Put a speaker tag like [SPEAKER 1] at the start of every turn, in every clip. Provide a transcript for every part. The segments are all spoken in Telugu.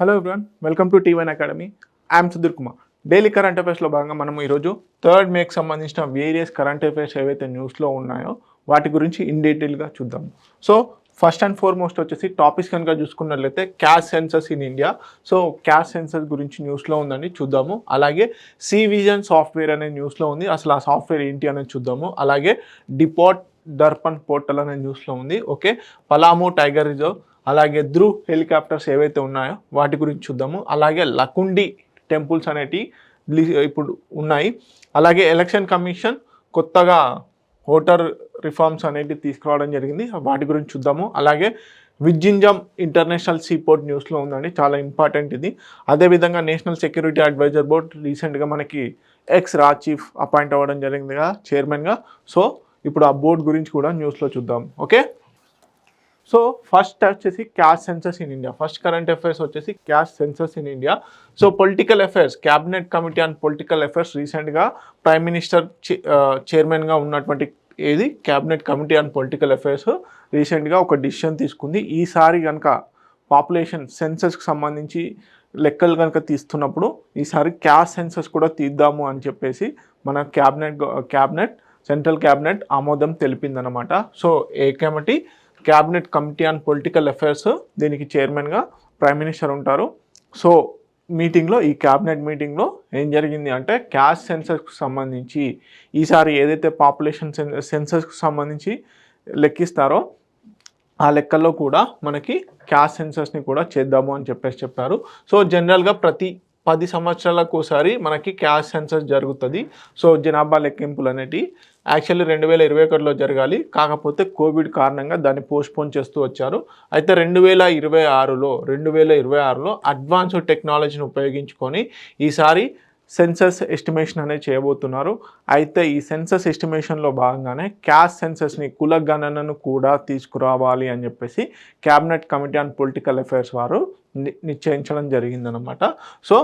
[SPEAKER 1] Hello everyone, welcome to T one academy. I'm Sudheer Kumar. Daily current అఫైర్స్లో భాగంగా మనం ఈరోజు 3 మేకి సంబంధించిన వేరియస్ కరెంట్ అఫైర్స్ ఏవైతే న్యూస్లో ఉన్నాయో వాటి గురించి ఇన్ డీటెయిల్గా చూద్దాం. సో ఫస్ట్ అండ్ ఫార్మోస్ట్ వచ్చేసి టాపిక్స్ కనుక చూసుకున్నట్లయితే cash census in India. So caste census గురించి న్యూస్లో ఉందండి, చూద్దాము. అలాగే సి విజన్ సాఫ్ట్వేర్ అనే న్యూస్లో ఉంది, అసలు ఆ సాఫ్ట్వేర్ ఏంటి అనేది చూద్దాము. అలాగే డిపాట్ దర్పణ్ పోర్టల్ అనే న్యూస్లో ఉంది. ఓకే, పలాము టైగర్ రిజర్వ్, అలాగే ధ్రువ్ హెలికాప్టర్స్ ఏవైతే ఉన్నాయో వాటి గురించి చూద్దాము. అలాగే లకుండి టెంపుల్స్ అనేటివి ఇప్పుడు ఉన్నాయి. అలాగే ఎలక్షన్ కమిషన్ కొత్తగా ఓటర్ రిఫార్మ్స్ అనేవి తీసుకురావడం జరిగింది, వాటి గురించి చూద్దాము. అలాగే విజ్జింజమ్ ఇంటర్నేషనల్ సీపోర్ట్ న్యూస్లో ఉందండి, చాలా ఇంపార్టెంట్ ఇది. అదేవిధంగా నేషనల్ సెక్యూరిటీ అడ్వైజర్ బోర్డ్ రీసెంట్గా మనకి రాజ్ చీఫ్ అపాయింట్ అవ్వడం జరిగింది కదా చైర్మన్గా. సో ఇప్పుడు ఆ బోర్డు గురించి కూడా న్యూస్లో చూద్దాం. ఓకే, సో ఫస్ట్ వచ్చేసి caste census in India. First current affairs వచ్చేసి caste census in India. So political affairs, cabinet committee on political affairs రీసెంట్గా ప్రైమ్ మినిస్టర్ చైర్మన్గా ఉన్నటువంటి cabinet committee on political affairs రీసెంట్గా ఒక డిసిషన్ తీసుకుంది. ఈసారి కనుక పాపులేషన్ సెన్సస్కి సంబంధించి లెక్కలు కనుక తీస్తున్నప్పుడు ఈసారి క్యాష్ సెన్సస్ కూడా తీద్దాము అని చెప్పేసి మన క్యాబినెట్ సెంట్రల్ క్యాబినెట్ ఆమోదం తెలిపిందనమాట. So cabinet committee on political affairs, దీనికి చైర్మన్గా ప్రైమ్ మినిస్టర్ ఉంటారు. సో ఈ క్యాబినెట్ మీటింగ్లో ఏం జరిగింది అంటే క్యాష్ సెన్సస్కి సంబంధించి ఈసారి ఏదైతే పాపులేషన్ సెన్సస్కి సంబంధించి లెక్కిస్తారో ఆ లెక్కల్లో కూడా మనకి క్యాష్ సెన్సస్ని కూడా చేద్దాము అని చెప్పారు. సో జనరల్గా ప్రతి 10 సంవత్సరాలకు ఒకసారి మనకి క్యాష్ సెన్సస్ జరుగుతుంది. సో జనాభా లెక్కింపులు అనేటివి యాక్చువల్లీ 2021లో జరగాలి, కాకపోతే కోవిడ్ కారణంగా దాన్ని పోస్ట్పోన్ చేస్తూ వచ్చారు. అయితే 2026లో అడ్వాన్స్డ్ టెక్నాలజీని ఉపయోగించుకొని ఈసారి సెన్సస్ ఎస్టిమేషన్ అనేది చేయబోతున్నారు. అయితే ఈ సెన్సస్ ఎస్టిమేషన్లో భాగంగానే క్యాష్ సెన్సస్ని కులగణనను కూడా తీసుకురావాలి అని చెప్పేసి cabinet committee on political affairs వారు నిశ్చయించడం జరిగిందనమాట. సో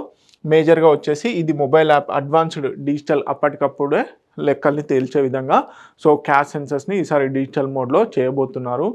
[SPEAKER 1] మేజర్గా వచ్చేసి ఇది మొబైల్ యాప్, అడ్వాన్స్డ్ డిజిటల్, అప్పటికప్పుడే లెక్కల్ని తేల్చే విధంగా సో క్యాష్ సెన్సస్ని ఈసారి డిజిటల్ మోడ్లో చేయబోతున్నారు.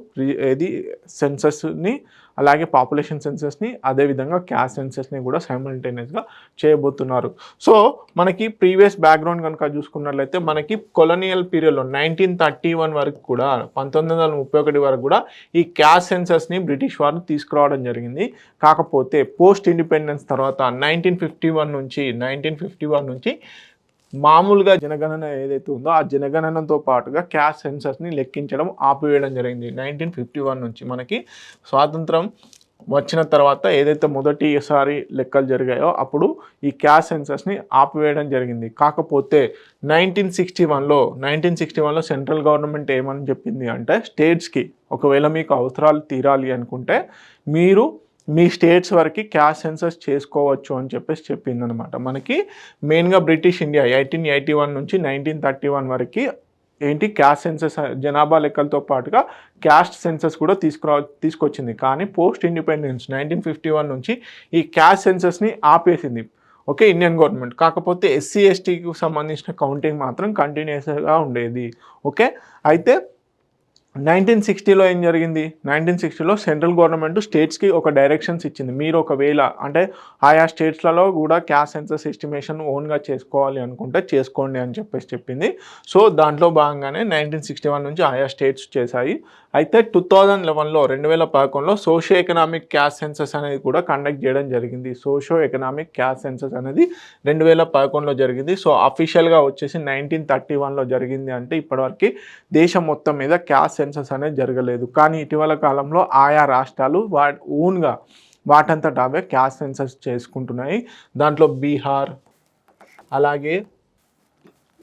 [SPEAKER 1] సెన్సస్ని అలాగే పాపులేషన్ సెన్సస్ని అదేవిధంగా క్యాష్ సెన్సస్ని కూడా సైమల్టేనియస్గా చేయబోతున్నారు. సో మనకి ప్రీవియస్ బ్యాక్గ్రౌండ్ కనుక చూసుకున్నట్లయితే మనకి కొలోనియల్ పీరియడ్లో 1931 వరకు కూడా 1931 వరకు కూడా ఈ క్యాష్ సెన్సస్ని బ్రిటిష్ వారు తీసుకురావడం జరిగింది. కాకపోతే పోస్ట్ ఇండిపెండెన్స్ తర్వాత 1951 నుంచి మామూలుగా జనగణన ఏదైతే ఉందో ఆ జనగణనతో పాటుగా క్యాష్ సెన్సస్ని లెక్కించడం ఆపివేయడం జరిగింది. 1951 నుంచి మనకి స్వాతంత్రం వచ్చిన తర్వాత ఏదైతే మొదటిసారి లెక్కలు జరిగాయో అప్పుడు ఈ క్యాష్ సెన్సస్ని ఆపివేయడం జరిగింది. కాకపోతే 1961లో సెంట్రల్ గవర్నమెంట్ ఏమని చెప్పింది అంటే స్టేట్స్కి ఒకవేళ మీకు అవసరాలు తీరాలి అనుకుంటే మీరు మీ స్టేట్స్ వరకు క్యాష్ సెన్సస్ చేసుకోవచ్చు అని చెప్పేసి చెప్పిందనమాట. మనకి మెయిన్గా బ్రిటిష్ ఇండియా 1881 నుంచి 1931 వరకు క్యాష్ సెన్సస్ జనాభా లెక్కలతో పాటుగా క్యాస్ట్ సెన్సస్ కూడా తీసుకొచ్చింది. కానీ పోస్ట్ ఇండిపెండెన్స్ 1951 నుంచి ఈ క్యాష్ సెన్సస్ని ఆపేసింది. Okay, Indian government. కాకపోతే ఎస్సీ ఎస్టీకి సంబంధించిన కౌంటింగ్ మాత్రం కంటిన్యూస్గా ఉండేది. ఓకే, అయితే 1960లో ఏం జరిగింది, 1960లో సెంట్రల్ గవర్నమెంట్ స్టేట్స్కి ఒక డైరెక్షన్స్ ఇచ్చింది. మీరు ఒకవేళ అంటే ఆయా స్టేట్స్లలో కూడా క్యాష్ సెన్సస్ ఎస్టిమేషన్ ఓన్గా చేసుకోవాలి అనుకుంటే చేసుకోండి అని చెప్పేసి చెప్పింది. సో దాంట్లో భాగంగానే 1961 నుంచి ఆయా స్టేట్స్ చేశాయి. అయితే 2011లో సోషియో ఎకనామిక్ క్యాష్ సెన్సస్ అనేది కూడా కండక్ట్ చేయడం జరిగింది. సోషియో ఎకనామిక్ క్యాష్ సెన్సస్ అనేది 2011లో జరిగింది. సో అఫీషియల్గా వచ్చేసి 1931లో జరిగింది. అంటే ఇప్పటివరకు దేశం మొత్తం మీద క్యాష్ సెన్సస్ అనేది జరగలేదు. కానీ ఇటీవల కాలంలో ఆయా రాష్ట్రాలు ఓన్గా వాటంతట అవే క్యాష్ సెన్సస్ చేసుకుంటున్నాయి. దాంట్లో బీహార్ అలాగే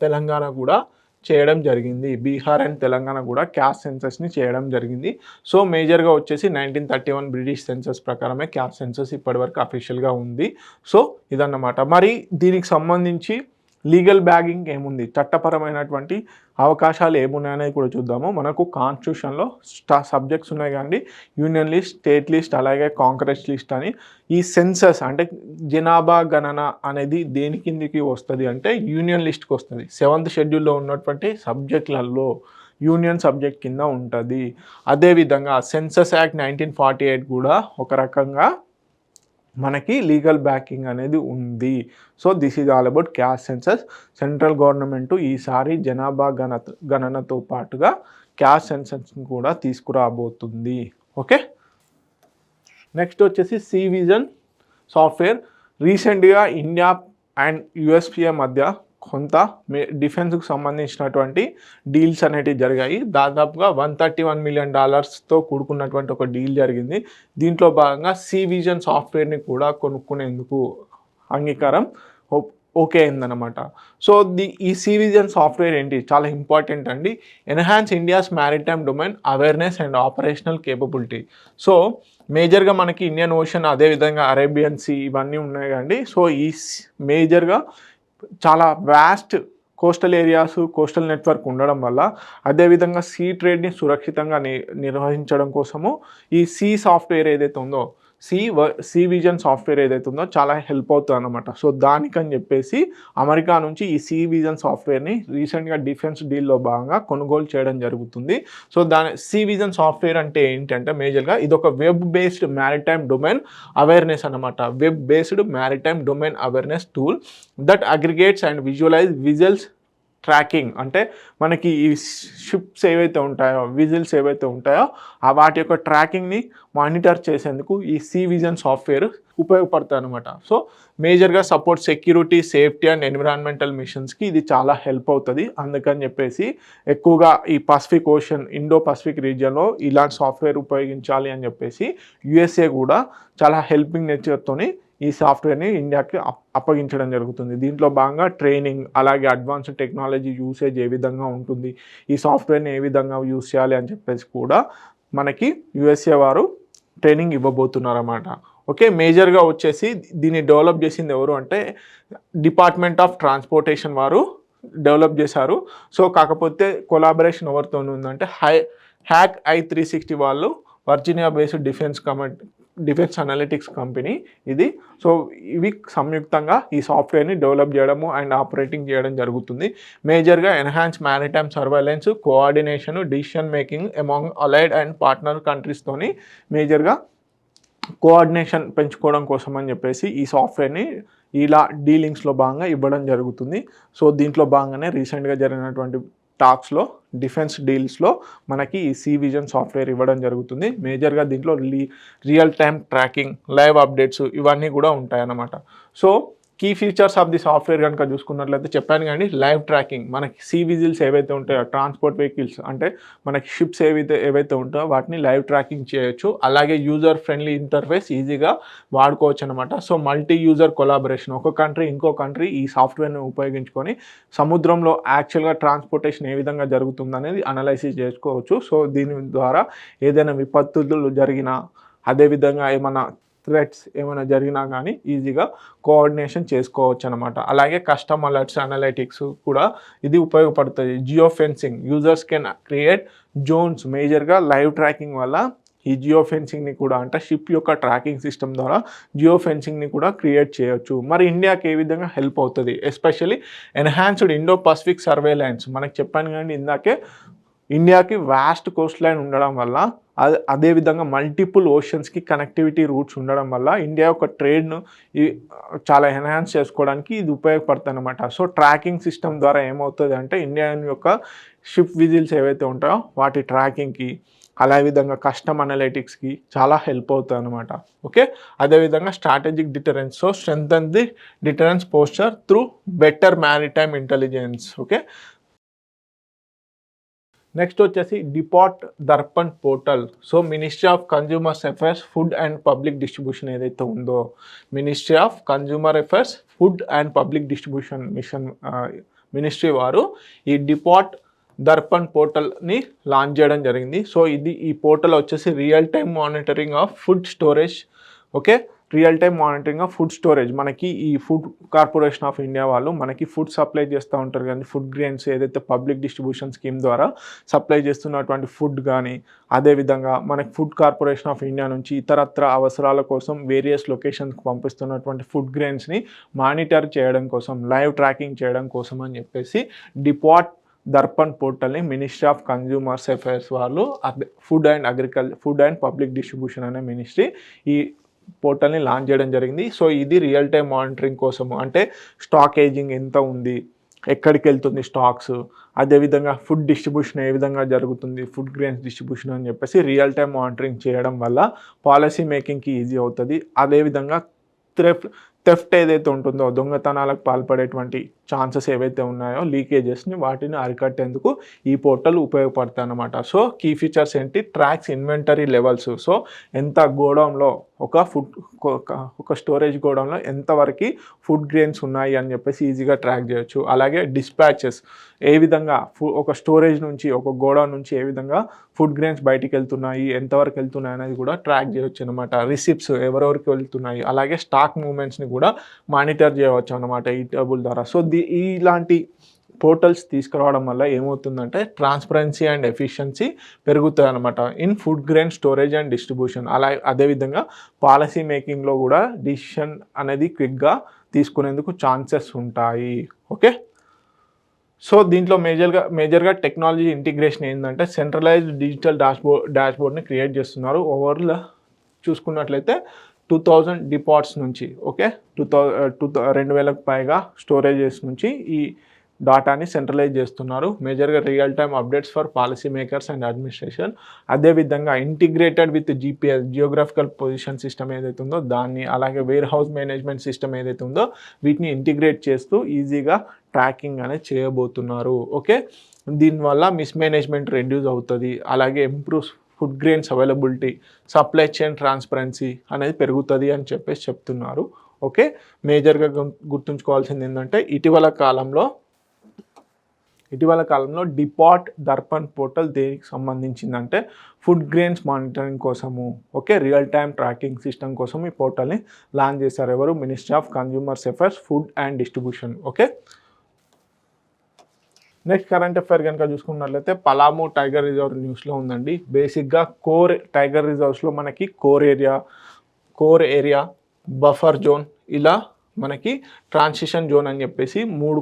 [SPEAKER 1] తెలంగాణ కూడా చేయడం జరిగింది. బీహార్ అండ్ తెలంగాణ కూడా క్యాష్ సెన్సస్ని చేయడం జరిగింది. సో మేజర్గా వచ్చేసి 1931 బ్రిటిష్ సెన్సస్ ప్రకారమే క్యాష్ సెన్సస్ ఇప్పటివరకు అఫీషియల్గా ఉంది. సో ఇదన్నమాట. మరి దీనికి సంబంధించి లీగల్ బ్యాగింగ్ ఏముంది, చట్టపరమైనటువంటి అవకాశాలు ఏమున్నాయనేది కూడా చూద్దాము. మనకు కాన్స్టిట్యూషన్లో సబ్జెక్ట్స్ ఉన్నాయి కానీ యూనియన్ లిస్ట్, స్టేట్ లిస్ట్, అలాగే కాంక్రెస్ లిస్ట్ అని ఈ సెన్సస్ అంటే జనాభా గణన అనేది దేని కిందికి వస్తుంది అంటే యూనియన్ లిస్ట్కి వస్తుంది. 7th షెడ్యూల్లో ఉన్నటువంటి సబ్జెక్టులలో యూనియన్ సబ్జెక్ట్ కింద ఉంటుంది. అదేవిధంగా సెన్సస్ యాక్ట్ 1948 కూడా ఒక రకంగా మనకి లీగల్ బ్యాకింగ్ అనేది ఉంది. So this is all about caste census. Central government ఈసారి జనాభా గణనతో పాటుగా క్యాస్ట్ సెన్సస్ని కూడా తీసుకురాబోతుంది. ఓకే, నెక్స్ట్ వచ్చేసి సి విజన్ సాఫ్ట్వేర్. రీసెంట్గా ఇండియా అండ్ యుఎస్పిఏ మధ్య కొంత డిఫెన్స్కి సంబంధించినటువంటి డీల్స్ అనేటివి జరిగాయి. దాదాపుగా $131 million కూడుకున్నటువంటి ఒక డీల్ జరిగింది. దీంట్లో భాగంగా సి విజన్ సాఫ్ట్వేర్ని కూడా కొనుక్కునేందుకు అంగీకారం ఓకే అయిందనమాట. సో ఈ సి విజన్ సాఫ్ట్వేర్ ఏంటి, చాలా ఇంపార్టెంట్ అండి. Enhance India's maritime domain awareness and operational capability. So మేజర్గా మనకి ఇండియన్ ఓషన్, అదేవిధంగా అరేబియన్ సీ ఇవన్నీ ఉన్నాయి కండి. సో ఈ మేజర్గా చాలా vast coastal areas, coastal network ఉండడం వల్ల, అదేవిధంగా సీ ట్రేడ్ని సురక్షితంగా నిర్వహించడం కోసము ఈ సీ సాఫ్ట్వేర్ ఏదైతే ఉందో, సి విజన్ సాఫ్ట్వేర్ ఏదైతే ఉందో చాలా హెల్ప్ అవుతుంది అనమాట. సో దానికని చెప్పేసి అమెరికా నుంచి ఈ సి విజన్ సాఫ్ట్వేర్ని రీసెంట్గా డిఫెన్స్ డీల్లో భాగంగా కొనుగోలు చేయడం జరుగుతుంది. సో సి విజన్ సాఫ్ట్వేర్ అంటే ఏంటంటే మేజర్గా ఇది ఒక web based maritime domain awareness అనమాట. Web based maritime domain awareness tool that aggregates and visualize visuals tracking. అంటే మనకి ఈ షిప్స్ ఏవైతే ఉంటాయో, విజిల్స్ ఏవైతే ఉంటాయో వాటి యొక్క ట్రాకింగ్ని మానిటర్ చేసేందుకు ఈ సి విజన్ సాఫ్ట్వేర్ ఉపయోగపడుతుంది అనమాట. సో మేజర్గా support security, safety and environmental మిషన్స్కి ఇది చాలా హెల్ప్ అవుతుంది. అందుకని చెప్పేసి ఎక్కువగా ఈ పసిఫిక్ ఓషన్, ఇండో పసిఫిక్ రీజియన్లో ఇలాంటి సాఫ్ట్వేర్ ఉపయోగించాలి అని చెప్పేసి యుఎస్ఏ కూడా చాలా హెల్పింగ్ నేచర్తోని ఈ సాఫ్ట్వేర్ని ఇండియాకి అప్పగించడం జరుగుతుంది. దీంట్లో భాగంగా ట్రైనింగ్, అలాగే అడ్వాన్స్డ్ టెక్నాలజీ యూసేజ్ ఏ విధంగా ఉంటుంది, ఈ సాఫ్ట్వేర్ని ఏ విధంగా యూస్ చేయాలి అని చెప్పేసి కూడా మనకి యుఎస్ఏ వారు ట్రైనింగ్ ఇవ్వబోతున్నారు అన్నమాట. ఓకే, మేజర్గా వచ్చేసి దీన్ని డెవలప్ చేసింది ఎవరు అంటే డిపార్ట్మెంట్ ఆఫ్ ట్రాన్స్పోర్టేషన్ వారు డెవలప్ చేశారు. సో కాకపోతే కొలాబరేషన్ ఎవరితో ఉందంటే హ్యాక్ i360 వాళ్ళు, Virginia based defence analytics company ఇది. సో ఇవి సంయుక్తంగా ఈ సాఫ్ట్వేర్ని డెవలప్ చేయడము అండ్ ఆపరేటింగ్ చేయడం జరుగుతుంది. మేజర్గా enhance maritime surveillance, coordination, decision making among allied and partner కంట్రీస్తోని మేజర్గా కోఆర్డినేషన్ పెంచుకోవడం కోసం అని చెప్పేసి ఈ సాఫ్ట్వేర్ని ఇలా డీలింగ్స్లో భాగంగా ఇవ్వడం జరుగుతుంది. సో దీంట్లో భాగంగానే రీసెంట్గా జరిగినటువంటి టాక్స్లో, డిఫెన్స్ డీల్స్లో మనకి ఈ సి విజన్ సాఫ్ట్వేర్ ఇవ్వడం జరుగుతుంది. మేజర్గా దీంట్లో real time tracking, live updates ఇవన్నీ కూడా ఉంటాయన్నమాట. So key features of the software కనుక చూసుకున్నట్లయితే చెప్పాను కానీ లైవ్ ట్రాకింగ్, మనకి సీ విజిల్స్ ఏవైతే ఉంటాయో, ట్రాన్స్పోర్ట్ వెహికల్స్ అంటే మనకి షిప్స్ ఏవైతే ఉంటాయో వాటిని లైవ్ ట్రాకింగ్ చేయొచ్చు. అలాగే యూజర్ ఫ్రెండ్లీ ఇంటర్ఫేస్, ఈజీగా వాడుకోవచ్చు అనమాట. సో మల్టీ యూజర్ కొలాబరేషన్, ఒక కంట్రీ ఇంకో కంట్రీ ఈ సాఫ్ట్వేర్ని ఉపయోగించుకొని సముద్రంలో యాక్చువల్గా ట్రాన్స్పోర్టేషన్ ఏ విధంగా జరుగుతుందనేది అనలైసిస్ చేసుకోవచ్చు. సో దీని ద్వారా ఏదైనా విపత్తులు జరిగినా, అదేవిధంగా ఏమైనా థ్రెట్స్ ఏమైనా జరిగినా కానీ ఈజీగా కోఆర్డినేషన్ చేసుకోవచ్చు అనమాట. అలాగే కస్టమ్ అలర్ట్స్, అనలైటిక్స్ కూడా ఇది ఉపయోగపడుతుంది. Geo fencing, users can create zones. మేజర్గా లైవ్ ట్రాకింగ్ వల్ల ఈ జియో ఫెన్సింగ్ని కూడా, అంటే షిప్ యొక్క ట్రాకింగ్ సిస్టమ్ ద్వారా జియో ఫెన్సింగ్ని కూడా క్రియేట్ చేయొచ్చు. మరి ఇండియాకి ఏ విధంగా హెల్ప్ అవుతుంది, especially enhanced Indo Pacific surveillance. మనకు చెప్పాను కానీ ఇందాకే ఇండియాకి వాస్ట్ కోస్ట్ లైన్ ఉండడం వల్ల, అదేవిధంగా మల్టిపుల్ ఓషన్స్కి కనెక్టివిటీ రూట్స్ ఉండడం వల్ల ఇండియా యొక్క ట్రేడ్ను చాలా ఎన్హాన్స్ చేసుకోవడానికి ఇది ఉపయోగపడుతుంది అనమాట. సో ట్రాకింగ్ సిస్టమ్ ద్వారా ఏమవుతుంది అంటే ఇండియా యొక్క షిప్ విజిల్స్ ఏవైతే ఉంటాయో వాటి ట్రాకింగ్కి, అదేవిధంగా కస్టమ్ అనలైటిక్స్కి చాలా హెల్ప్ అవుతుంది అనమాట. ఓకే, అదేవిధంగా strategic deterrence. So strengthen the deterrence posture through better maritime intelligence. Okay, next వచ్చేసి depot Darpan portal. So ministry of consumers affairs, food and public distribution ఏదైతే ఉందో, ministry of consumer affairs, food and public distribution ministry వారు ఈ డిపాట్ దర్పణ్ పోర్టల్ని లాంచ్ చేయడం జరిగింది. సో ఈ పోర్టల్ వచ్చేసి real time monitoring of food storage. Okay, real time monitoring of food storage. మనకి ఈ ఫుడ్ కార్పొరేషన్ ఆఫ్ ఇండియా వాళ్ళు మనకి ఫుడ్ సప్లై చేస్తూ ఉంటారు కానీ, ఫుడ్ గ్రెయిన్స్ ఏదైతే పబ్లిక్ డిస్ట్రిబ్యూషన్ స్కీమ్ ద్వారా సప్లై చేస్తున్నటువంటి ఫుడ్ కానీ, అదేవిధంగా మనకి ఫుడ్ కార్పొరేషన్ ఆఫ్ ఇండియా నుంచి ఇతరత్ర అవసరాల కోసం వేరియస్ లొకేషన్స్కి పంపిస్తున్నటువంటి ఫుడ్ గ్రెయిన్స్ని మానిటర్ చేయడం కోసం, లైవ్ ట్రాకింగ్ చేయడం కోసం అని చెప్పేసి డిపాట్ దర్పణ్ పోర్టల్ని మినిస్ట్రీ ఆఫ్ కన్జ్యూమర్స్ అఫైర్స్ వాళ్ళు, ఫుడ్ అండ్ పబ్లిక్ డిస్ట్రిబ్యూషన్ అనే మినిస్ట్రీ ఈ పోర్టల్ని లాంచ్ చేయడం జరిగింది. సో ఇది రియల్ టైమ్ మానిటరింగ్ కోసము, అంటే స్టాక్ ఏజింగ్ ఎంత ఉంది, ఎక్కడికి వెళ్తుంది స్టాక్స్, అదేవిధంగా ఫుడ్ డిస్ట్రిబ్యూషన్ ఏ విధంగా జరుగుతుంది, ఫుడ్ గ్రెయిన్స్ డిస్ట్రిబ్యూషన్ అని చెప్పేసి రియల్ టైమ్ మానిటరింగ్ చేయడం వల్ల పాలసీ మేకింగ్కి ఈజీ అవుతుంది. అదేవిధంగా థెఫ్ట్ ఏదైతే ఉంటుందో, దొంగతనాలకు పాల్పడేటువంటి ఛాన్సెస్ ఏవైతే ఉన్నాయో, లీకేజెస్ని వాటిని అరికట్టేందుకు ఈ పోర్టల్ ఉపయోగపడతాయి అన్నమాట. సో కీ ఫీచర్స్ ఏంటి, ట్రాక్స్ ఇన్వెంటరీ లెవెల్స్, సో ఎంత గోడౌన్లో ఒక స్టోరేజ్ గోడౌన్లో ఎంతవరకు ఫుడ్ గ్రెయిన్స్ ఉన్నాయి అని చెప్పేసి ఈజీగా ట్రాక్ చేయొచ్చు. అలాగే డిస్పాచెస్ ఏ విధంగా ఒక స్టోరేజ్ నుంచి, ఒక గోడౌన్ నుంచి ఏ విధంగా ఫుడ్ గ్రెయిన్స్ బయటికి వెళ్తున్నాయి, ఎంతవరకు వెళ్తున్నాయి అనేది కూడా ట్రాక్ చేయొచ్చు అనమాట. రిసిప్ట్స్ ఎవరెవరికి వెళ్తున్నాయి, అలాగే స్టాక్ మూవ్మెంట్స్ని కూడా మానిటర్ చేయవచ్చు అనమాట ఈ టేబుల్ ద్వారా. సో ఇలాంటి పోర్టల్స్ తీసుకురావడం వల్ల ఏమవుతుందంటే ట్రాన్స్పరెన్సీ అండ్ ఎఫిషియన్సీ పెరుగుతాయి అనమాట in food grain storage and distribution. అదేవిధంగా పాలసీ మేకింగ్లో కూడా డిసిషన్ అనేది క్విక్గా తీసుకునేందుకు ఛాన్సెస్ ఉంటాయి. ఓకే, సో దీంట్లో మేజర్గా టెక్నాలజీ ఇంటిగ్రేషన్ ఏంటంటే సెంట్రలైజ్డ్ డిజిటల్ డాష్బోర్డ్ని క్రియేట్ చేస్తున్నారు. ఓవరాల్ చూసుకున్నట్లయితే 2000 డిపార్ట్స్ నుంచి, ఓకే, 2000కు పైగా స్టోరేజెస్ నుంచి ఈ డాటాని సెంట్రలైజ్ చేస్తున్నారు. మేజర్గా real time updates for policy makers and administration. అదేవిధంగా integrated with GPS, geographical position system ఏదైతే ఉందో దాన్ని, అలాగే వేర్ హౌస్ మేనేజ్మెంట్ సిస్టమ్ ఏదైతే ఉందో వీటిని ఇంటిగ్రేట్ చేస్తూ ఈజీగా ట్రాకింగ్ అనేది చేయబోతున్నారు. ఓకే, దీనివల్ల మిస్మేనేజ్మెంట్ రెడ్యూస్ అవుతుంది. అలాగే improves food grains availability, supply chain transparency అనేది పెరుగుతుంది అని చెప్పేసి చెప్తున్నారు. ఓకే, మేజర్గా గుర్తుంచుకోవాల్సింది ఏంటంటే ఇటీవల కాలంలో డిపార్ట్ దర్పణ్ పోర్టల్ దేనికి సంబంధించిందంటే ఫుడ్ గ్రెయిన్స్ మానిటరింగ్ కోసము, okay, real time tracking system కోసం ఈ పోర్టల్ని లాంచ్ చేశారు. ఎవరు? Ministry of consumers affairs, food and distribution. Okay, next current affair కనుక చూసుకున్నట్లయితే పలామూ టైగర్ రిజర్వ్ న్యూస్లో ఉందండి. బేసిక్గా టైగర్ రిజర్వ్స్లో మనకి కోర్ ఏరియా, బఫర్ జోన్, ఇలా మనకి ట్రాన్సిషన్ జోన్ అని చెప్పేసి 3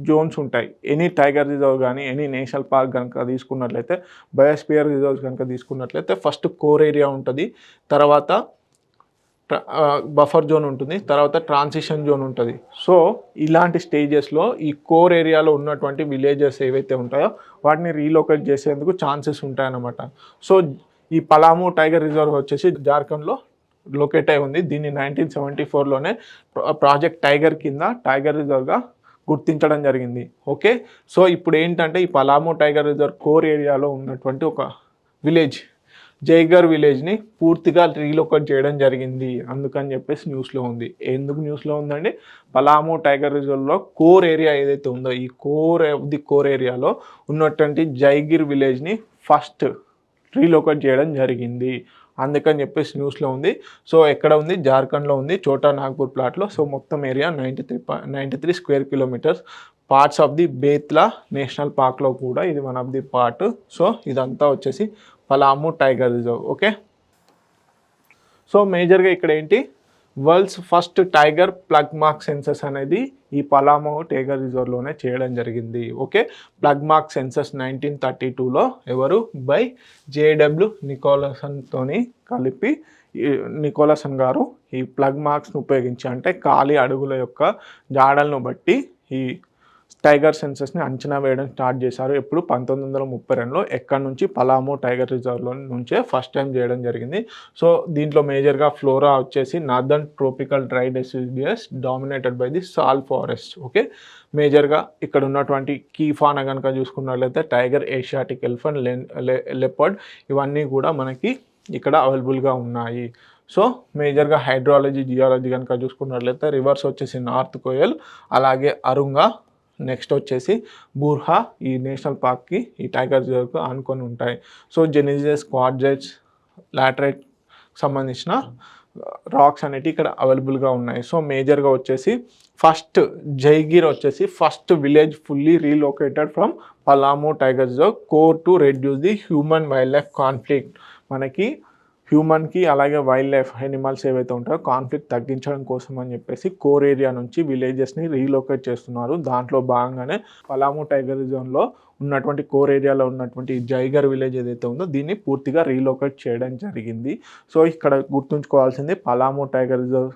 [SPEAKER 1] జోన్స్ ఉంటాయి. ఎనీ టైగర్ రిజర్వ్ కానీ, ఎనీ నేషనల్ పార్క్ కనుక తీసుకున్నట్లయితే, బయోస్పియర్ రిజర్వ్స్ కనుక తీసుకున్నట్లయితే ఫస్ట్ కోర్ ఏరియా ఉంటుంది, తర్వాత బఫర్ జోన్ ఉంటుంది, తర్వాత ట్రాన్సిషన్ జోన్ ఉంటుంది. సో ఇలాంటి స్టేజెస్లో ఈ కోర్ ఏరియాలో ఉన్నటువంటి విలేజెస్ ఏవైతే ఉంటాయో వాటిని రీలొకేట్ చేసేందుకు ఛాన్సెస్ ఉంటాయన్నమాట. సో ఈ పలామూ టైగర్ రిజర్వ్ వచ్చేసి జార్ఖండ్లో లొకేట్ అయి ఉంది. దీన్ని 1974లోనే ప్రాజెక్ట్ టైగర్ కింద టైగర్ రిజర్వ్గా గుర్తించడం జరిగింది. ఓకే, సో ఇప్పుడు ఏంటంటే ఈ పలామూ టైగర్ రిజర్వ్ కోర్ ఏరియాలో ఉన్నటువంటి ఒక విలేజ్, జైగర్ విలేజ్ని పూర్తిగా రీలొకేట్ చేయడం జరిగింది. అందుకని చెప్పేసి న్యూస్లో ఉంది. ఎందుకు న్యూస్లో ఉందండి? పలామూ టైగర్ రిజర్వ్లో కోర్ ఏరియా ఏదైతే ఉందో ఈ కోర్ ఏరియాలో ఉన్నటువంటి జైగిర్ విలేజ్ని ఫస్ట్ రీలొకేట్ చేయడం జరిగింది. అందుకని చెప్పేసి న్యూస్లో ఉంది. సో ఎక్కడ ఉంది? జార్ఖండ్లో ఉంది, చోటా నాగ్పూర్ ప్లాట్లో. సో మొత్తం area 93 square kilometers. Parts of the Betla national పార్క్లో కూడా ఇది one of the part. So ఇదంతా వచ్చేసి Palamu tiger reserve. Okay, so మేజర్గా ఇక్కడ ఏంటి, world's first tiger pugmark census అనేది ఈ పలామూ టైగర్ రిజర్వ్లోనే చేయడం జరిగింది. ఓకే, ప్లగ్ మార్క్ సెన్సస్ 1932లో ఎవరు? బై జేడబ్ల్యూ నికోలసన్తోని కలిపి నికోలసన్ గారు ఈ ప్లగ్ మార్క్స్ను ఉపయోగించి, అంటే కాలి అడుగుల యొక్క జాడలను బట్టి ఈ టైగర్ సెన్సస్ని అంచనా వేయడం స్టార్ట్ చేశారు. ఎప్పుడు? 1932లో. ఎక్కడి నుంచి? పలామూ టైగర్ రిజర్వ్లో నుంచే ఫస్ట్ టైం చేయడం జరిగింది. సో దీంట్లో మేజర్గా ఫ్లోరా వచ్చేసి northern tropical dry deciduous dominated by the సాల్ ఫారెస్ట్. ఓకే, మేజర్గా ఇక్కడ ఉన్నటువంటి కీ ఫానా కనుక చూసుకున్నట్లయితే టైగర్, ఏషియాటిక్ ఎలిఫెంట్, లెపర్డ్ ఇవన్నీ కూడా మనకి ఇక్కడ అవైలబుల్గా ఉన్నాయి. సో మేజర్గా హైడ్రాలజీ, జియాలజీ కనుక చూసుకున్నట్లయితే రివర్స్ వచ్చేసి నార్త్ కోయల్, అలాగే అరుంగా, నెక్స్ట్ వచ్చేసి బూర్హా ఈ నేషనల్ పార్క్కి ఈ టైగర్ రిజర్వ్కి ఆనుకొని ఉంటాయి. సో జెనిజెస్, క్వార్ట్జైట్స్, లాటరైట్ సంబంధించిన రాక్స్ అనేవి ఇక్కడ అవైలబుల్గా ఉన్నాయి. సో మేజర్గా వచ్చేసి ఫస్ట్ జైగిర్ వచ్చేసి first village fully relocated from Palamu tiger reserve core to reduce the human wild life conflict. మనకి హ్యూమన్కి అలాగే వైల్డ్ లైఫ్ యానిమల్స్ ఏవైతే ఉంటాయో కాన్ఫ్లిక్ట్ తగ్గించడం కోసం అని చెప్పేసి కోర్ ఏరియా నుంచి విలేజెస్ని రీలొకేట్ చేస్తున్నారు. దాంట్లో భాగంగానే పలాము టైగర్ జోన్లో ఉన్నటువంటి కోర్ ఏరియాలో ఉన్నటువంటి జైగర్ విలేజ్ ఏదైతే ఉందో దీన్ని పూర్తిగా రీలొకేట్ చేయడం జరిగింది. సో ఇక్కడ గుర్తుంచుకోవాల్సింది పలాము టైగర్ రిజర్వ్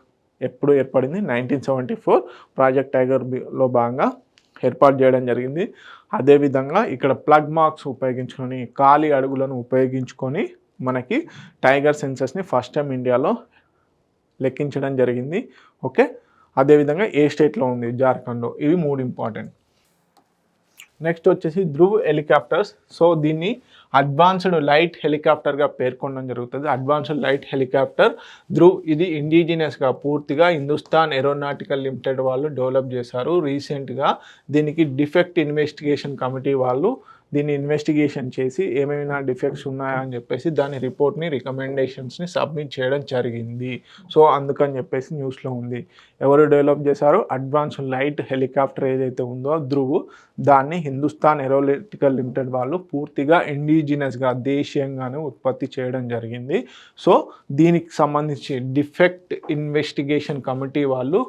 [SPEAKER 1] ఎప్పుడు ఏర్పడింది 1974 ప్రాజెక్ట్ టైగర్లో భాగంగా ఏర్పాటు చేయడం జరిగింది. అదేవిధంగా ఇక్కడ ప్లగ్ మార్క్స్ ఉపయోగించుకొని ఖాళీ అడుగులను ఉపయోగించుకొని మనకి టైగర్ సెన్సెస్ని ఫస్ట్ టైం ఇండియాలో లెక్కించడం జరిగింది. ఓకే, అదేవిధంగా ఏ స్టేట్లో ఉంది, జార్ఖండ్లో. ఇవి 3 ఇంపార్టెంట్. నెక్స్ట్ వచ్చేసి ధ్రువ్ హెలికాప్టర్స్. సో దీన్ని అడ్వాన్స్డ్ లైట్ హెలికాప్టర్గా పేర్కొనడం జరుగుతుంది. Advanced light helicopter Dhruv. ఇది ఇండిజినియస్గా పూర్తిగా హిందుస్థాన్ ఏరోనాటికల్ లిమిటెడ్ వాళ్ళు డెవలప్ చేశారు. రీసెంట్గా దీనికి డిఫెక్ట్ ఇన్వెస్టిగేషన్ కమిటీ వాళ్ళు దీన్ని ఇన్వెస్టిగేషన్ చేసి ఏమైనా డిఫెక్ట్స్ ఉన్నాయా అని చెప్పేసి దాని రిపోర్ట్ని రికమెండేషన్స్ని సబ్మిట్ చేయడం జరిగింది. సో అందుకని చెప్పేసి న్యూస్లో ఉంది. ఎవరు డెవలప్ చేశారు? అడ్వాన్స్ లైట్ హెలికాప్టర్ ఏదైతే ఉందో ధ్రువ్, దాన్ని హిందుస్థాన్ ఏరోనాటికల్ లిమిటెడ్ వాళ్ళు పూర్తిగా ఇండిజినస్గా దేశీయంగానే ఉత్పత్తి చేయడం జరిగింది. సో దీనికి సంబంధించి డిఫెక్ట్ ఇన్వెస్టిగేషన్ కమిటీ వాళ్ళు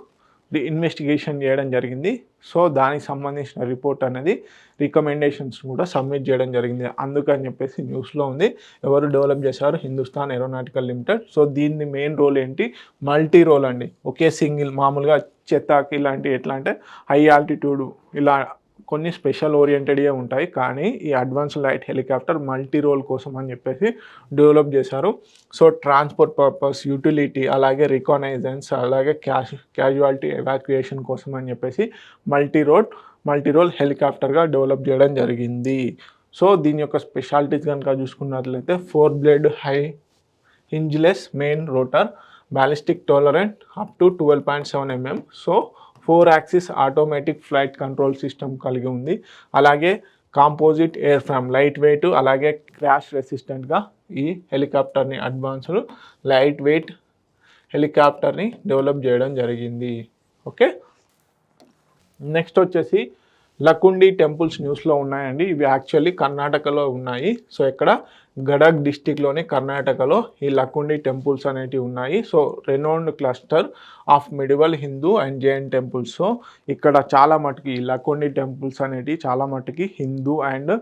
[SPEAKER 1] ఇన్వెస్టిగేషన్ చేయడం జరిగింది. సో దానికి సంబంధించిన రిపోర్ట్ అనేది రికమెండేషన్స్ కూడా సబ్మిట్ చేయడం జరిగింది. అందుకని చెప్పేసి న్యూస్లో ఉంది. ఎవరు డెవలప్ చేశారు? Hindustan aeronautical limited. సో దీన్ని మెయిన్ రోల్ ఏంటి? మల్టీ రోల్ అండి. ఒకే సింగిల్, మామూలుగా చెత్తాకి ఇలాంటి ఎట్లా అంటే హై ఆల్టిట్యూడ్ ఇలా కొన్ని స్పెషల్ ఓరియంటెడ్గా ఉంటాయి. కానీ ఈ advance light helicopter multi role కోసం అని చెప్పేసి డెవలప్ చేశారు. సో ట్రాన్స్పోర్ట్ పర్పస్, యూటిలిటీ, అలాగే రికానైజెన్స్, అలాగే క్యాజువాలిటీ ఎవాక్యుయేషన్ కోసం అని చెప్పేసి మల్టీ రోల్ హెలికాప్టర్గా డెవలప్ చేయడం జరిగింది. సో దీని యొక్క స్పెషాలిటీస్ కనుక చూసుకున్నట్లయితే 4 blade high hingeless main rotor, ballistic tolerant up to 12.7 mm. So 4 axis automatic flight control system కలిగి ఉంది. అలాగే composite air frame, light weight, అలాగే క్రాష్ రెసిస్టెంట్గా ఈ హెలికాప్టర్ని అడ్వాన్స్డ్ లైట్ వెయిట్ హెలికాప్టర్ని డెవలప్ చేయడం జరిగింది. ఓకే, నెక్స్ట్ వచ్చేసి లకుండి టెంపుల్స్ న్యూస్లో ఉన్నాయండి. ఇవి యాక్చువల్లీ కర్ణాటకలో ఉన్నాయి. సో ఇక్కడ గడక్ డిస్టిక్లోని కర్ణాటకలో ఈ లకుండి టెంపుల్స్ అనేటివి ఉన్నాయి. So renowned cluster of medieval Hindu and Jain temples. So ఇక్కడ చాలా మటుకి ఈ లకుండి టెంపుల్స్ అనేటివి చాలా మటుకి హిందూ అండ్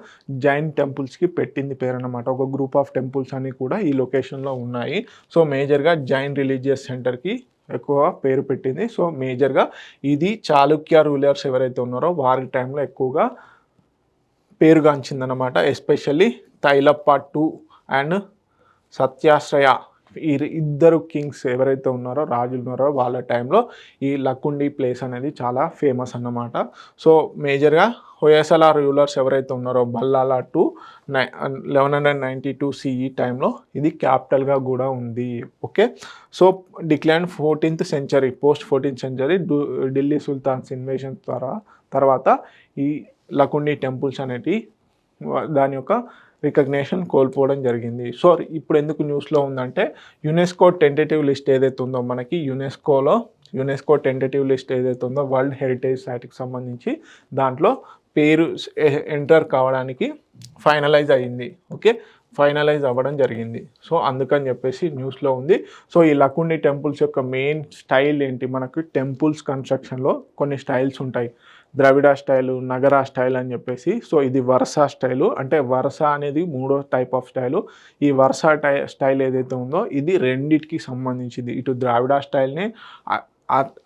[SPEAKER 1] జైన్ టెంపుల్స్కి పెట్టింది పేరు అన్నమాట. ఒక గ్రూప్ ఆఫ్ టెంపుల్స్ అని కూడా ఈ లొకేషన్లో ఉన్నాయి. సో మేజర్గా జైన్ రిలీజియస్ సెంటర్కి ఎక్కువ పేరు పెట్టింది. సో మేజర్గా ఇది చాళుక్య రూలర్స్ ఎవరైతే ఉన్నారో వారి టైంలో ఎక్కువగా పేరుగాంచిందనమాట. ఎస్పెషల్లీ తైలప్ప II అండ్ సత్యాశ్రయ, ఈ ఇద్దరు కింగ్స్ ఎవరైతే ఉన్నారో, రాజులు ఉన్నారో వాళ్ళ టైంలో ఈ లకుండి ప్లేస్ అనేది చాలా ఫేమస్ అన్నమాట. సో మేజర్గా హొయసల రూలర్స్ ఎవరైతే ఉన్నారో బల్లాలా II 1192 CE టైంలో ఇది క్యాపిటల్గా కూడా ఉంది. Okay, so decline 14th century, post 14th century Delhi sultans invasion తర్వాత ఈ లకుండి టెంపుల్స్ అనేటి దాని యొక్క రికగ్నేషన్ కోల్పోవడం జరిగింది. సో ఇప్పుడు ఎందుకు న్యూస్లో ఉందంటే యునెస్కో టెంటేటివ్ లిస్ట్ ఏదైతే ఉందో మనకి యునెస్కో టెంటేటివ్ లిస్ట్ ఏదైతే ఉందో వరల్డ్ హెరిటేజ్ సైట్కి సంబంధించి దాంట్లో పేరు ఎంటర్ కావడానికి ఫైనలైజ్ అయ్యింది. ఓకే, ఫైనలైజ్ అవ్వడం జరిగింది. సో అందుకని చెప్పేసి న్యూస్లో ఉంది. సో ఈ లకుండి టెంపుల్స్ యొక్క మెయిన్ స్టైల్ ఏంటి? మనకు టెంపుల్స్ కన్స్ట్రక్షన్లో కొన్ని స్టైల్స్ ఉంటాయి. ద్రవిడ స్టైలు, నగర స్టైల్ అని చెప్పేసి. సో ఇది వరుస స్టైలు, అంటే వరుస అనేది 3వ టైప్ ఆఫ్ స్టైలు. ఈ వరుస స్టైల్ ఏదైతే ఉందో ఇది రెండిటికి సంబంధించింది. ఇటు ద్రావిడ స్టైల్ని,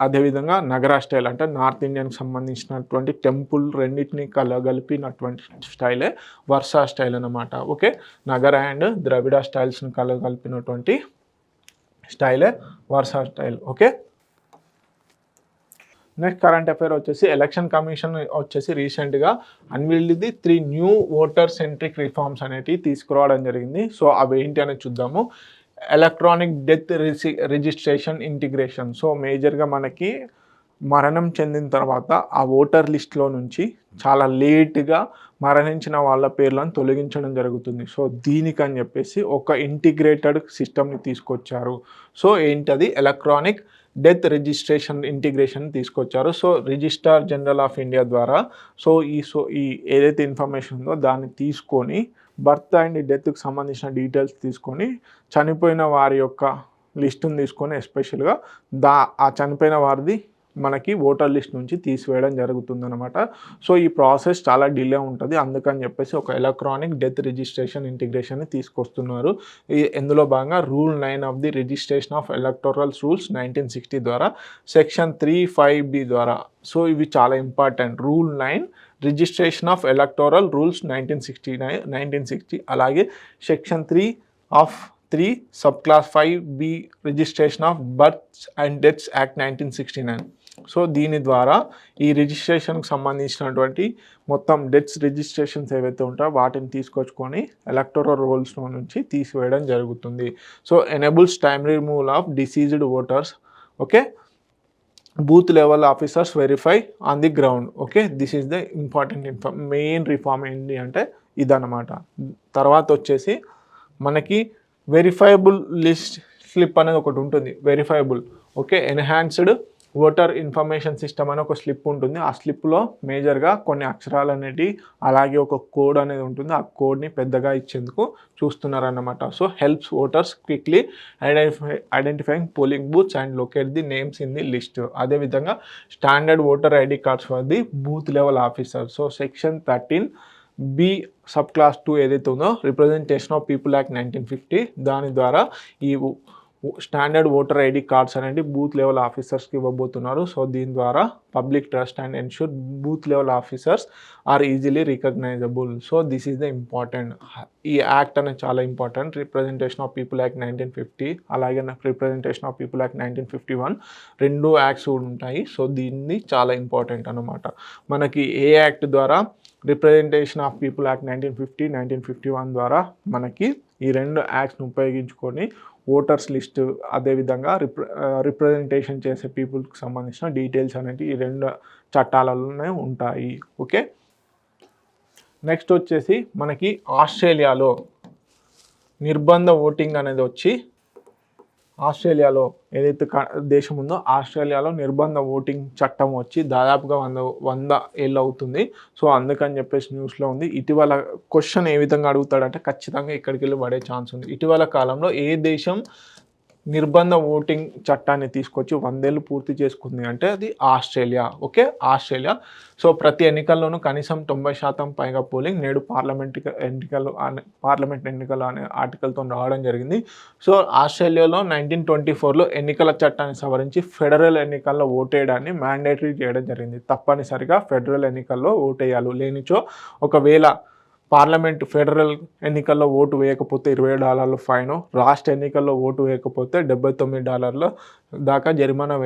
[SPEAKER 1] అదేవిధంగా నగర స్టైల్ అంటే నార్త్ ఇండియన్కి సంబంధించినటువంటి టెంపుల్ రెండింటిని కలగలిపినటువంటి స్టైలే వర్సా స్టైల్ అన్నమాట. ఓకే, నగర అండ్ ద్రవిడ స్టైల్స్ని కలగలిపినటువంటి స్టైలే వర్సా style. Okay, next current affair వచ్చేసి ఎలక్షన్ కమిషన్ వచ్చేసి రీసెంట్గా అన్వీల్డ్ది 3 న్యూ ఓటర్ సెంట్రిక్ రిఫార్మ్స్ అనేటివి తీసుకురావడం జరిగింది. సో అవి ఏంటి అనేది చూద్దాము. Electronic death registration integration. So మేజర్గా మనకి మరణం చెందిన తర్వాత ఆ ఓటర్ లిస్ట్‌లో నుంచి చాలా లేట్‌గా మరణించిన వాళ్ళ పేర్లను తొలగించడం జరుగుతుంది. సో, దీనికని జెప్పేసి ఒక ఇంటిగ్రేటెడ్ సిస్టమ్‌ని తీసుకొచ్చారు. సో, ఏంటది ఎలక్ట్రానిక్ డెత్ రిజిస్ట్రేషన్ ఇంటిగ్రేషన్ తీసుకొచ్చారు. So, registrar general of India ద్వారా ఈ ఏదైతే ఇన్ఫర్మేషన్ ఉందో దాన్ని తీసుకొని బర్త్ అండ్ డెత్‌కి సంబంధించిన డీటెయిల్స్ తీసుకొని చనిపోయిన వారి యొక్క లిస్ట్‌ని తీసుకొని ఎస్పెషల్‌గా ఆ చనిపోయిన వారిది మనకి ఓటర్ లిస్ట్ నుంచి తీసివేయడం జరుగుతుందనమాట. సో, ఈ ప్రాసెస్ చాలా డిలే ఉంటది. అందుకని చెప్పేసి ఒక ఎలక్ట్రానిక్ డెత్ రిజిస్ట్రేషన్ ఇంటిగ్రేషన్‌ని తీసుకొస్తున్నారు. ఇందులో భాగంగా rule 9 of the registration of electoral rules 1960 ద్వారా సెక్షన్ 3(5)(b) ద్వారా. సో, ఇవి చాలా important. Rule 9 registration of electoral rules 1960 అలాగే section 3 sub class 5(b) registration of births and deaths act 1969. So, దీని ద్వారా ఈ రిజిస్ట్రేషన్‌కి సంబంధించినటువంటి మొత్తం డెత్స్ రిజిస్ట్రేషన్స్ ఏవైతే ఉంటాయో వాటిని తీసుకొచ్చుకొని ఎలక్టోరల్ రోల్స్‌లో నుంచి తీసివేయడం జరుగుతుంది. So, enables time removal of deceased voters. Okay. Booth level officers verify on the ground. Okay. This is the important main reform ఏంటి అంటే ఇదన్నమాట. తర్వాత వచ్చేసి మనకి వెరిఫైబుల్ లిస్ట్ స్లిప్ అనేది ఒకటి ఉంటుంది. Verifiable. Okay. Enhanced voter information system అని ఒక స్లిప్ ఉంటుంది. ఆ స్లిప్‌లో మేజర్‌గా కొన్ని అక్షరాలు అనేటివి అలాగే ఒక కోడ్ అనేది ఉంటుంది. ఆ కోడ్‌ని పెద్దగా ఇచ్చేందుకు చూస్తున్నారన్నమాట. So, helps voters quickly identifying polling booths and locate the names in the list. అదేవిధంగా standard voter ID cards for the booth level officer. So, section 13(b) sub clause 2 ఏదైతే ఉందో రిప్రజెంటేషన్ ఆఫ్ పీపుల్ యాక్ట్ 1950 దాని ద్వారా ఈ స్టాండర్డ్ ఓటర్ ఐడి కార్డ్స్ అనేవి బూత్ లెవెల్ ఆఫీసర్స్కి ఇవ్వబోతున్నారు. సో, దీని ద్వారా public trust and ensure booth level officers are easily recognizable. So, this is the important. ఈ యాక్ట్ అనేది చాలా important. Representation of people act 1950 అలాగే రిప్రజెంటేషన్ ఆఫ్ పీపుల్ యాక్ట్ 1951 రెండు యాక్ట్స్ ఉంటాయి. సో, దీన్ని చాలా ఇంపార్టెంట్ అనమాట. మనకి ఏ యాక్ట్ ద్వారా రిప్రజెంటేషన్ ఆఫ్ పీపుల్ యాక్ట్ 1950, 1951 ద్వారా మనకి ఈ రెండు యాక్ట్స్ని ఉపయోగించుకొని ఓటర్స్ లిస్ట్ అదేవిధంగా రిప్రజెంటేషన్ చేసే పీపుల్కి సంబంధించిన డీటెయిల్స్ అనేవి ఈ రెండు చట్టాలలోనే ఉంటాయి. ఓకే. నెక్స్ట్ వచ్చేసి మనకి ఆస్ట్రేలియాలో నిర్బంధ ఓటింగ్ అనేది వచ్చి ఆస్ట్రేలియాలో ఏదైతే దేశం ఉందో ఆస్ట్రేలియాలో నిర్బంధ ఓటింగ్ చట్టం వచ్చి దాదాపుగా 100 ఏళ్ళు అవుతుంది. సో, అందుకని చెప్పేసి న్యూస్లో ఉంది. ఇటీవల క్వశ్చన్ ఏ విధంగా అడుగుతాడంటే ఖచ్చితంగా ఇక్కడికి వెళ్ళి పడే ఛాన్స్ ఉంది. ఇటీవల కాలంలో ఏ దేశం నిర్బంధ ఓటింగ్ చట్టాన్ని తీసుకొచ్చి 100 ఏళ్ళు పూర్తి చేసుకుంది అంటే అది ఆస్ట్రేలియా. ఓకే. ఆస్ట్రేలియా. సో, ప్రతి ఎన్నికల్లోనూ కనీసం 90% పైగా పోలింగ్ నేడు పార్లమెంట్ ఎన్నికలు అనే ఆర్టికల్‌తో రావడం జరిగింది. సో, ఆస్ట్రేలియాలో 1924లో ఎన్నికల చట్టాన్ని సవరించి ఫెడరల్ ఎన్నికల్లో ఓటేయడాన్ని మ్యాండేటరీ చేయడం జరిగింది. తప్పనిసరిగా ఫెడరల్ ఎన్నికల్లో ఓటేయాలి. లేనిచో ఒకవేళ ఫెడరల్ ఎన్నికల్లో ఓటు వేయకపోతే $20 ఫైను, రాష్ట్ర ఎన్నికల్లో ఓటు వేయకపోతే $79 దాకా జరిమానా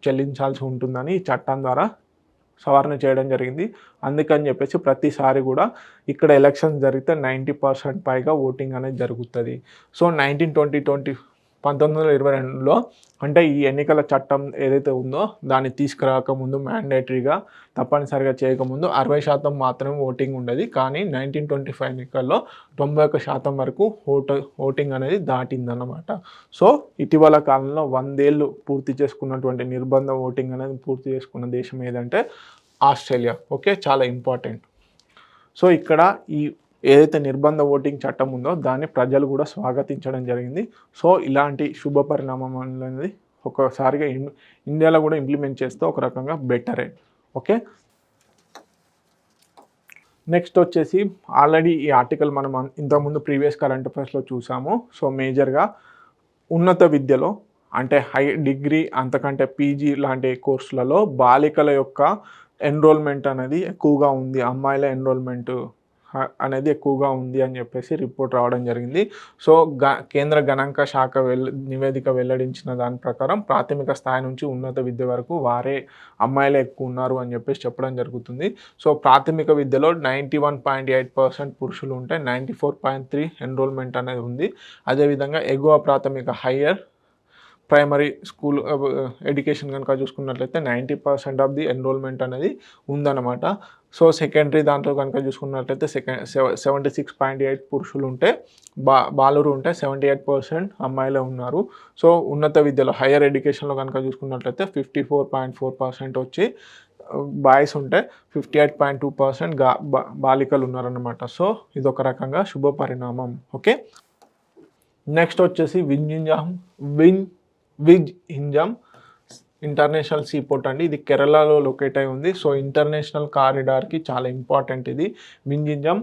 [SPEAKER 1] చెల్లించాల్సి ఉంటుందని ఈ చట్టం ద్వారా సవరణ చేయడం జరిగింది. అందుకని చెప్పేసి ప్రతిసారి కూడా ఇక్కడ ఎలక్షన్స్ జరిగితే 90% పైగా ఓటింగ్ అనేది జరుగుతుంది. సో, 1922లో అంటే ఈ ఎన్నికల చట్టం ఏదైతే ఉందో దాన్ని తీసుకురాకముందు మ్యాండేటరీగా తప్పనిసరిగా చేయకముందు 60% మాత్రమే ఓటింగ్ ఉండేది. కానీ 1925 ఎన్నికల్లో 91% వరకు ఓటింగ్ అనేది దాటిందన్నమాట. సో, ఇటీవల కాలంలో 100 ఏళ్ళు పూర్తి చేసుకున్నటువంటి నిర్బంధ ఓటింగ్ అనేది పూర్తి చేసుకున్న దేశం ఏదంటే ఆస్ట్రేలియా. ఓకే. చాలా ఇంపార్టెంట్. సో, ఇక్కడ ఈ ఏదైతే నిర్బంధ ఓటింగ్ చట్టం ఉందో దాన్ని ప్రజలు కూడా స్వాగతించడం జరిగింది. సో, ఇలాంటి శుభ పరిణామం అనేది ఒకసారిగా ఇండియాలో కూడా ఇంప్లిమెంట్ చేస్తే ఒక రకంగా బెటరే. ఓకే. నెక్స్ట్ వచ్చేసి ఆల్రెడీ ఈ ఆర్టికల్ మనం ఇంతకుముందు ప్రీవియస్ కరెంట్ అఫైర్స్లో చూసాము. సో, మేజర్గా ఉన్నత విద్యలో అంటే డిగ్రీ అంతకంటే పీజీ లాంటి కోర్సులలో బాలికల యొక్క ఎన్రోల్మెంట్ అనేది ఎక్కువగా ఉంది. అమ్మాయిల ఎన్రోల్మెంట్ అనేది ఎక్కువగా ఉంది అని చెప్పేసి రిపోర్ట్ రావడం జరిగింది. సో, కేంద్ర గణాంక శాఖ నివేదిక వెల్లడించిన దాని ప్రకారం ప్రాథమిక స్థాయి నుంచి ఉన్నత విద్య వరకు వారే అమ్మాయిలే ఎక్కువ ఉన్నారు అని చెప్పేసి చెప్పడం జరుగుతుంది. సో, ప్రాథమిక విద్యలో 91.8% పురుషులు ఉంటే 94.3 ఎన్రోల్మెంట్ అనేది ఉంది. అదేవిధంగా ఎగువ ప్రాథమిక హయ్యర్ ప్రైమరీ స్కూల్ ఎడ్యుకేషన్ కనుక చూసుకున్నట్లయితే 90% ఆఫ్ ది ఎన్రోల్మెంట్ అనేది ఉందన్నమాట. సో సెకండరీ దాంట్లో కనుక చూసుకున్నట్లయితే 76.8 పురుషులు ఉంటే బాలురు ఉంటే 78% అమ్మాయిలే ఉన్నారు. సో ఉన్నత విద్యలో హైయర్ ఎడ్యుకేషన్లో కనుక చూసుకున్నట్లయితే 54.4% వచ్చి బాయ్స్ ఉంటే 58.2% బాలికలు ఉన్నారన్నమాట. సో ఇదొక రకంగా శుభ పరిణామం. ఓకే, నెక్స్ట్ వచ్చేసి వింఝమ్ ఇంటర్నేషనల్ సీపోర్ట్ అండి. ఇది కేరళలో లొకేట్ అయి ఉంది. సో ఇంటర్నేషనల్ కారిడార్కి చాలా ఇంపార్టెంట్ ఇది వింఝమ్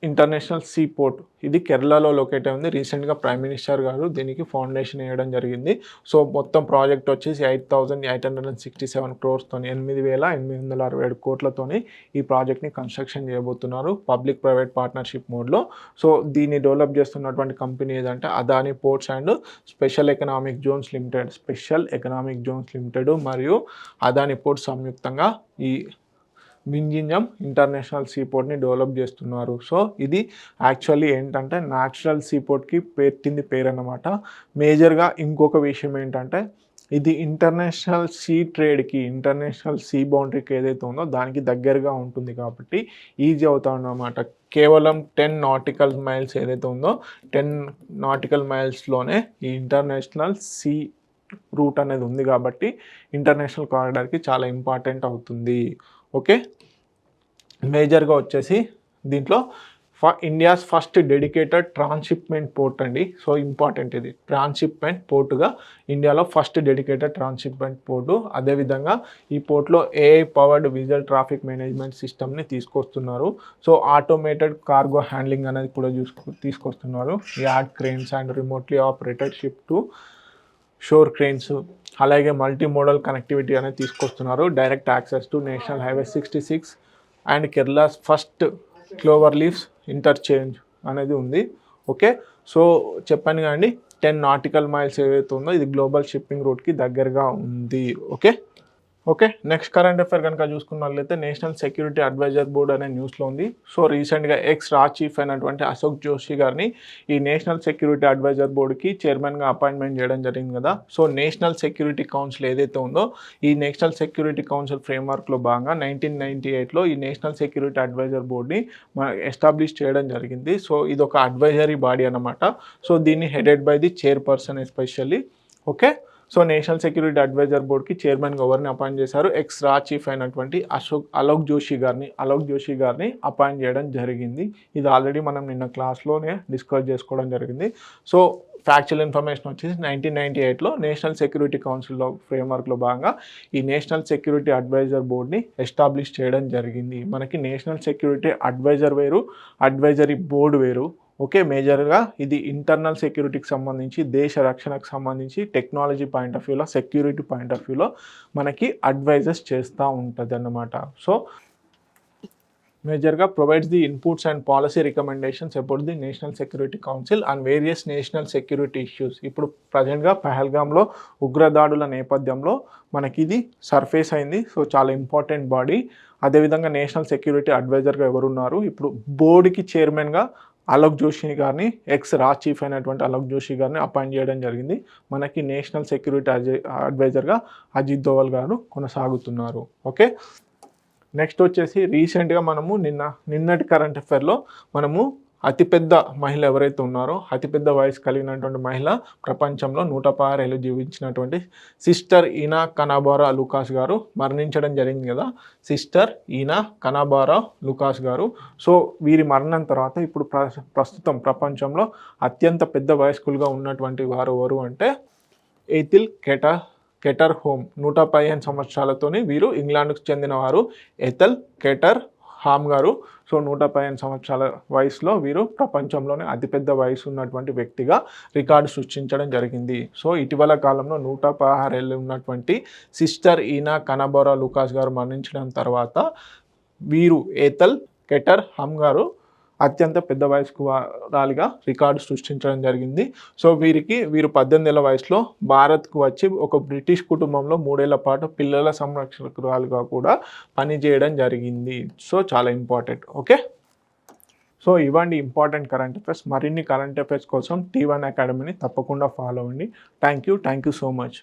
[SPEAKER 1] ఇంటర్నేషనల్ సీపోర్ట్. ఇది కేరళలో లొకేట్ అయి ఉంది. రీసెంట్గా ప్రైమ్ మినిస్టర్ గారు దీనికి ఫౌండేషన్ వేయడం జరిగింది. సో మొత్తం ప్రాజెక్ట్ వచ్చేసి 8,867 crores-తోని 8,867 కోట్లతోని ఈ ప్రాజెక్ట్ని కన్స్ట్రక్షన్ చేయబోతున్నారు పబ్లిక్ ప్రైవేట్ పార్ట్నర్షిప్ మోడ్లో. సో దీన్ని డెవలప్ చేస్తున్నటువంటి కంపెనీ ఏదంటే Adani ports and special economic zones limited మరియు అదాని పోర్ట్స్ సంయుక్తంగా ఈ వింఝమ్ ఇంటర్నేషనల్ సీపోర్ట్ని డెవలప్ చేస్తున్నారు. సో ఇది యాక్చువల్లీ ఏంటంటే న్యాచురల్ సీపోర్ట్కి పెట్టింది పేరు అన్నమాట. మేజర్గా ఇంకొక విషయం ఏంటంటే ఇది ఇంటర్నేషనల్ సీ ట్రేడ్కి, ఇంటర్నేషనల్ సీ బౌండరీకి ఏదైతే ఉందో దానికి దగ్గరగా ఉంటుంది కాబట్టి ఈజీ అవుతా అన్నమాట. కేవలం 10 nautical miles ఏదైతే ఉందో 10 nautical milesలోనే ఈ ఇంటర్నేషనల్ సీ రూట్ అనేది ఉంది కాబట్టి ఇంటర్నేషనల్ కారిడార్కి చాలా ఇంపార్టెంట్ అవుతుంది. ఓకే, మేజర్గా వచ్చేసి దీంట్లో India's first dedicated transshipment port అండి. సో ఇంపార్టెంట్, ఇది ట్రాన్స్షిప్మెంట్ పోర్టుగా ఇండియాలో ఫస్ట్ డెడికేటెడ్ ట్రాన్స్షిప్మెంట్ పోర్టు. అదేవిధంగా ఈ పోర్ట్లో AI powered visual traffic management సిస్టమ్ని తీసుకొస్తున్నారు. సో ఆటోమేటెడ్ కార్గో హ్యాండ్లింగ్ అనేది కూడా తీసుకొస్తున్నారు. Yard cranes and remotely operated ship to shore cranes, అలాగే మల్టీ మోడల్ కనెక్టివిటీ అనేది తీసుకొస్తున్నారు. Direct access to national highway 66 and Kerala's first clover leaves interchange అనేది ఉంది. ఓకే, సో చెప్పాను కానీ 10 nautical miles ఏదైతే ఉందో ఇది గ్లోబల్ షిప్పింగ్ రూట్కి దగ్గరగా ఉంది. ఓకే, నెక్స్ట్ కరెంట్ అఫైర్ కనుక చూసుకున్నట్లయితే నేషనల్ సెక్యూరిటీ అడ్వైజర్ బోర్డ్ అనే న్యూస్లో ఉంది. సో రీసెంట్గా రా చీఫ్ అయినటువంటి అశోక్ జోషి గారిని ఈ నేషనల్ సెక్యూరిటీ అడ్వైజర్ బోర్డుకి చైర్మన్గా అపాయింట్మెంట్ చేయడం జరిగింది కదా. సో నేషనల్ సెక్యూరిటీ కౌన్సిల్ ఏదైతే ఉందో ఈ నేషనల్ సెక్యూరిటీ కౌన్సిల్ ఫ్రేమ్వర్క్లో భాగంగా 1998లో ఈ నేషనల్ సెక్యూరిటీ అడ్వైజర్ బోర్డ్ని ఎస్టాబ్లిష్ చేయడం జరిగింది. సో ఇది ఒక అడ్వైజరీ బాడీ అన్నమాట. సో దీన్ని headed by the chairperson especially. Okay, so national security adviser బోర్డ్కి చైర్మన్గా ఎవరిని అపాయింట్ చేశారు? రా చీఫ్ అయినటువంటి అలోక్ జోషి గారిని అపాయింట్ చేయడం జరిగింది. ఇది ఆల్రెడీ మనం నిన్న క్లాస్లోనే డిస్కస్ చేసుకోవడం జరిగింది. సో ఫ్యాక్చువల్ ఇన్ఫర్మేషన్ వచ్చేసి 1998లో నేషనల్ సెక్యూరిటీ కౌన్సిల్లో ఫ్రేమ్వర్క్లో భాగంగా ఈ నేషనల్ సెక్యూరిటీ అడ్వైజర్ బోర్డ్ని ఎస్టాబ్లిష్ చేయడం జరిగింది. మనకి నేషనల్ సెక్యూరిటీ అడ్వైజర్ వేరు, అడ్వైజరీ బోర్డు వేరు. ఓకే, మేజర్గా ఇది ఇంటర్నల్ సెక్యూరిటీకి సంబంధించి, దేశ రక్షణకు సంబంధించి, టెక్నాలజీ పాయింట్ ఆఫ్ వ్యూలో, సెక్యూరిటీ పాయింట్ ఆఫ్ వ్యూలో మనకి అడ్వైజెస్ చేస్తూ ఉంటుంది అన్నమాట. సో మేజర్గా provides the inputs and policy recommendations about the national security council and various national security issues. ఇప్పుడు ప్రజెంట్గా పహల్గామ్లో ఉగ్రదాడుల నేపథ్యంలో మనకి ఇది సర్ఫేస్ అయింది. సో చాలా ఇంపార్టెంట్ బాడీ. అదేవిధంగా నేషనల్ సెక్యూరిటీ అడ్వైజర్గా ఎవరున్నారు? ఇప్పుడు బోర్డుకి చైర్మన్గా అలోక్ జోషి గారిని, రా చీఫ్ అయినటువంటి అలోక్ జోషి గారిని అపాయింట్ చేయడం జరిగింది. మనకి నేషనల్ సెక్యూరిటీ అడ్వైజర్గా అజిత్ దోవల్ గారు కొనసాగుతున్నారు. ఓకే, నెక్స్ట్ వచ్చేసి రీసెంట్గా మనము నిన్నటి కరెంట్ అఫైర్లో మనము అతిపెద్ద మహిళ ఎవరైతే ఉన్నారో, అతిపెద్ద వయసు కలిగినటువంటి మహిళ ప్రపంచంలో 116 ఏళ్ళు జీవించినటువంటి సిస్టర్ ఈనా కనాబారా లూకాస్ గారు మరణించడం జరిగింది కదా. సిస్టర్ ఈనా కనాబారా లూకాస్ గారు. సో వీరి మరణం తర్వాత ఇప్పుడు ప్రస్తుతం ప్రపంచంలో అత్యంత పెద్ద వయస్కులుగా ఉన్నటువంటి వారు ఎవరు అంటే ఎథిల్ కెటర్ హోమ్. 115 సంవత్సరాలతోని వీరు ఇంగ్లాండ్కు చెందినవారు. ఎథెల్ కెటర్ హామ్ గారు. సో 115 సంవత్సరాల వయసులో వీరు ప్రపంచంలోనే అతిపెద్ద వయసు ఉన్నటువంటి వ్యక్తిగా రికార్డు సృష్టించడం జరిగింది. సో ఇటీవల కాలంలో 116 ఏళ్ళు ఉన్నటువంటి సిస్టర్ ఈనా కనాబోరా లూకాస్ గారు మరణించడం తర్వాత వీరు ఎథెల్ కెటర్ హామ్ గారు అత్యంత పెద్ద వయసుకు రాలిగా రికార్డు సృష్టించడం జరిగింది. సో వీరు 18 ఏళ్ల వయసులో భారత్కు వచ్చి ఒక బ్రిటిష్ కుటుంబంలో 3 ఏళ్ల పాటు పిల్లల సంరక్షకురాలుగా కూడా పనిచేయడం జరిగింది. సో చాలా ఇంపార్టెంట్. ఓకే, సో ఇవ్వండి ఇంపార్టెంట్ కరెంట్ అఫైర్స్. మరిన్ని కరెంట్ అఫైర్స్ కోసం T1 అకాడమీని తప్పకుండా ఫాలో అవ్వండి. Thank you so much.